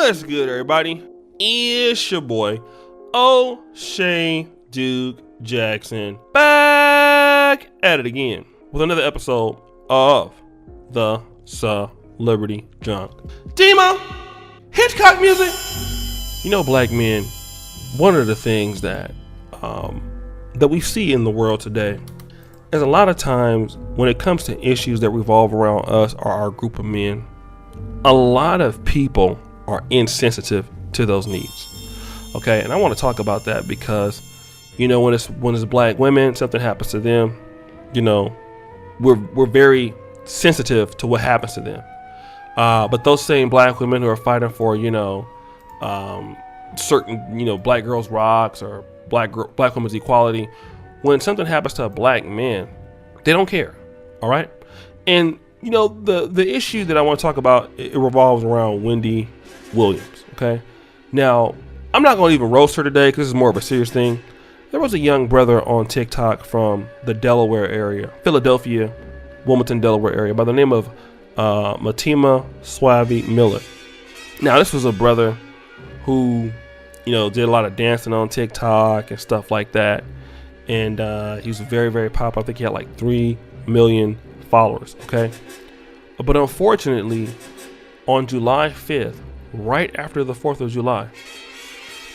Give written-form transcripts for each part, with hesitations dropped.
What's good, everybody? It's your boy, O'Shea Duke Jackson, back at it again with another episode of the Celebrity Drunk. Demo, Hitchcock music. You know, black men, one of the things that we see in the world today is a lot of times when it comes to issues that revolve around us or our group of men, a lot of people are insensitive to those needs. Okay, and I want to talk about that because, you know, when it's black women, something happens to them, you know, we're very sensitive to what happens to them. But those same black women who are fighting for, you know, certain, you know, black girls' rocks or black women's equality, when something happens to a black man, they don't care. All right, and you know, the issue that I want to talk about, it revolves around Wendy Williams. Okay, now I'm not going to even roast her today because this is more of a serious thing. There was a young brother on TikTok from the Delaware area, Philadelphia, Wilmington, Delaware area, by the name of Matima Swavi Miller. Now, this was a brother who, you know, did a lot of dancing on TikTok and stuff like that, and he was very, very popular. I think he had like 3 million followers. Okay, but unfortunately, on July 5th, right after the 4th of July,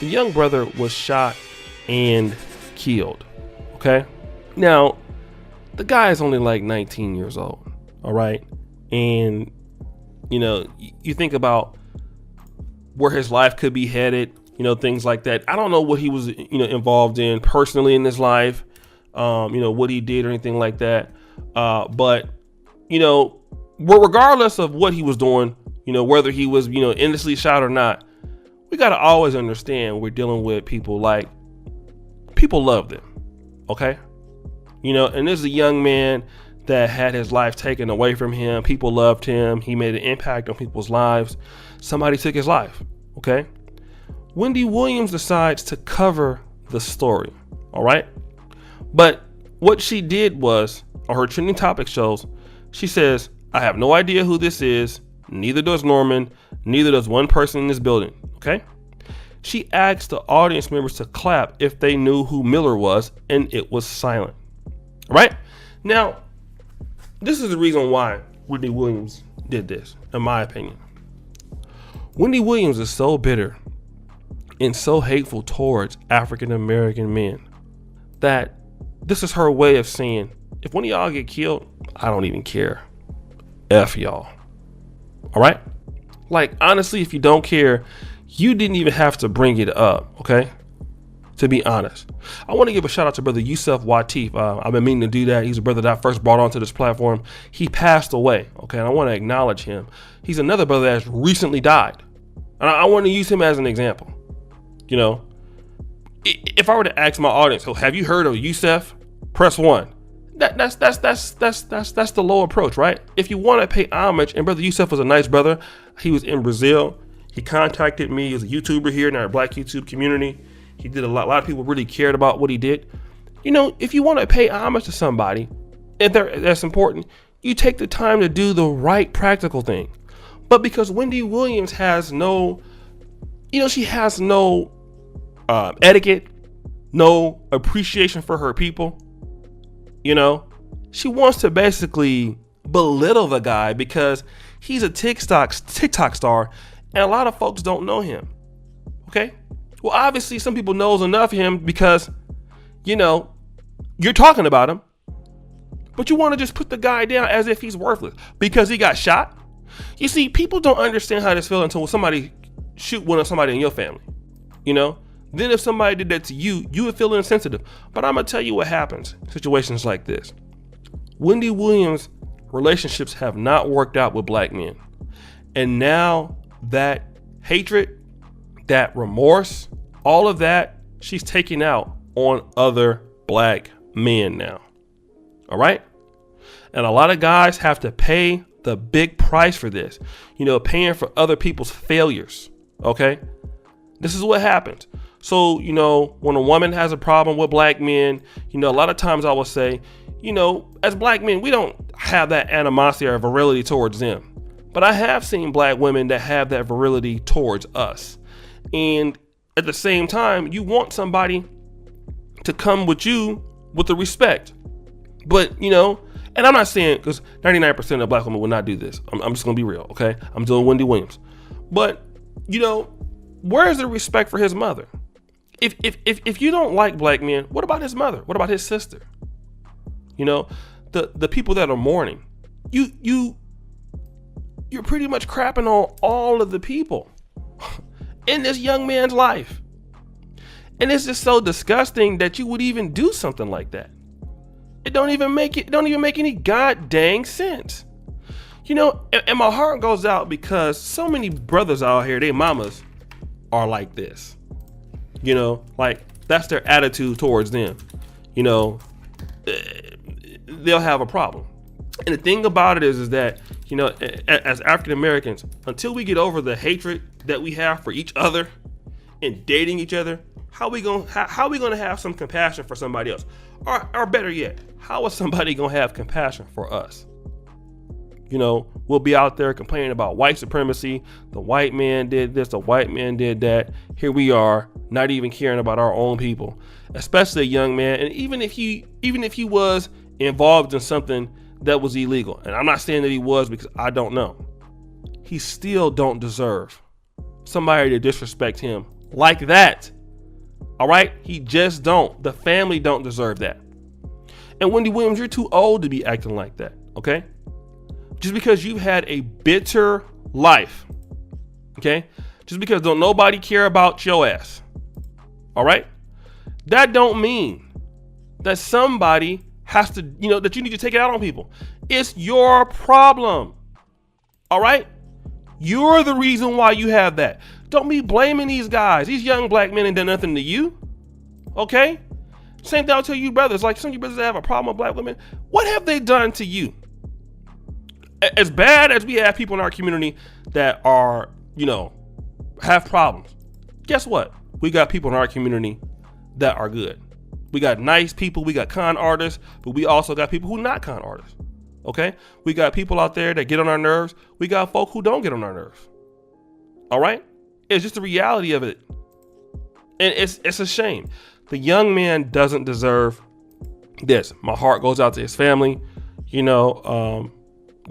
the young brother was shot and killed. Okay, now the guy is only like 19 years old. All right, and you know, you think about where his life could be headed, you know, things like that. I don't know what he was, you know, involved in personally in his life, you know, what he did or anything like that. But, you know, regardless of what he was doing, you know, whether he was, you know, innocently shot or not, we got to always understand we're dealing with people like, people love them. Okay. You know, and this is a young man that had his life taken away from him. People loved him. He made an impact on people's lives. Somebody took his life. Okay. Wendy Williams decides to cover the story. All right. But what she did was, on her trending topic shows, she says, I have no idea who this is. Neither does Norman. Neither does one person in this building. Okay. She asked the audience members to clap if they knew who Miller was, and it was silent. Right? Now, this is the reason why Wendy Williams did this, in my opinion. Wendy Williams is so bitter and so hateful towards African American men that this is her way of saying, if one of y'all get killed, I don't even care. F y'all. All right? Like, honestly, if you don't care, you didn't even have to bring it up, okay? To be honest. I want to give a shout out to brother Yusuf Watif. I've been meaning to do that. He's a brother that I first brought onto this platform. He passed away, okay? And I want to acknowledge him. He's another brother that's recently died. And I want to use him as an example. You know, if I were to ask my audience, oh, have you heard of Yusuf? Press 1. That's the low approach, right? If you want to pay homage, and brother Yusuf was a nice brother. He was in Brazil. He contacted me as a YouTuber here in our black YouTube community. He did a lot of people really cared about what he did. You know, if you want to pay homage to somebody, if that's important, you take the time to do the right practical thing. But because Wendy Williams has no, you know, she has no etiquette, no appreciation for her people, you know, she wants to basically belittle the guy because he's a TikTok star and a lot of folks don't know him. Okay. Well, obviously some people knows enough of him because, you know, you're talking about him, but you want to just put the guy down as if he's worthless because he got shot. You see, people don't understand how this feels until somebody shoot one of somebody in your family, you know. Then if somebody did that to you, you would feel insensitive. But I'm going to tell you what happens in situations like this. Wendy Williams' relationships have not worked out with black men. And now that hatred, that remorse, all of that, she's taking out on other black men now. All right? And a lot of guys have to pay the big price for this. You know, paying for other people's failures. Okay? This is what happens. So, you know, when a woman has a problem with black men, you know, a lot of times I will say, you know, as black men, we don't have that animosity or virility towards them. But I have seen black women that have that virility towards us. And at the same time, you want somebody to come with you with the respect. But, you know, and I'm not saying, because 99% of black women will not do this. I'm just going to be real, okay? I'm doing Wendy Williams. But, you know, where is the respect for his mother? If you don't like black men, what about his mother? What about his sister? You know, the people that are mourning. You're pretty much crapping on all of the people in this young man's life. And it's just so disgusting that you would even do something like that. It don't even make any god dang sense. You know, and my heart goes out because so many brothers out here, their mamas are like this. You know, like that's their attitude towards them. You know, they'll have a problem. And the thing about it is that, you know, as African Americans, until we get over the hatred that we have for each other and dating each other, how we gonna have some compassion for somebody else? Or better yet, how is somebody gonna have compassion for us? You know, we'll be out there complaining about white supremacy. The white man did this, the white man did that. Here we are, not even caring about our own people, especially a young man. And even if he was involved in something that was illegal, and I'm not saying that he was because I don't know, he still don't deserve somebody to disrespect him like that. All right, he just don't. The family don't deserve that. And Wendy Williams, you're too old to be acting like that. Okay. Just because you've had a bitter life, okay? Just because don't nobody care about your ass, all right? That don't mean that somebody has to, you know, that you need to take it out on people. It's your problem, all right? You're the reason why you have that. Don't be blaming these guys. These young black men ain't done nothing to you, okay? Same thing I'll tell you brothers. Like some of you brothers that have a problem with black women, what have they done to you? As bad as we have people in our community that are, you know, have problems, guess what? We got people in our community that are good. We got nice people, we got con artists, but we also got people who not con artists, okay? We got people out there that get on our nerves. We got folk who don't get on our nerves, all right? It's just the reality of it. And it's a shame. The young man doesn't deserve this. My heart goes out to his family, you know,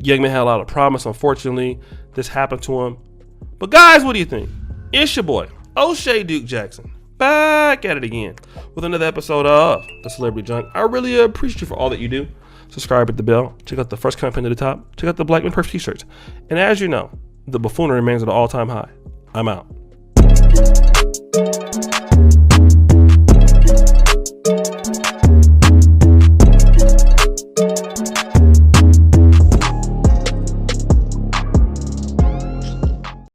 young man had a lot of promise. Unfortunately, this happened to him. But guys, what do you think? It's your boy, O'Shea Duke Jackson, back at it again with another episode of The Celebrity Junk. I really appreciate you for all that you do. Subscribe, hit the bell. Check out the first comment at the top. Check out the Black Men Perf t-shirts. And as you know, the buffoonery remains at an all-time high. I'm out.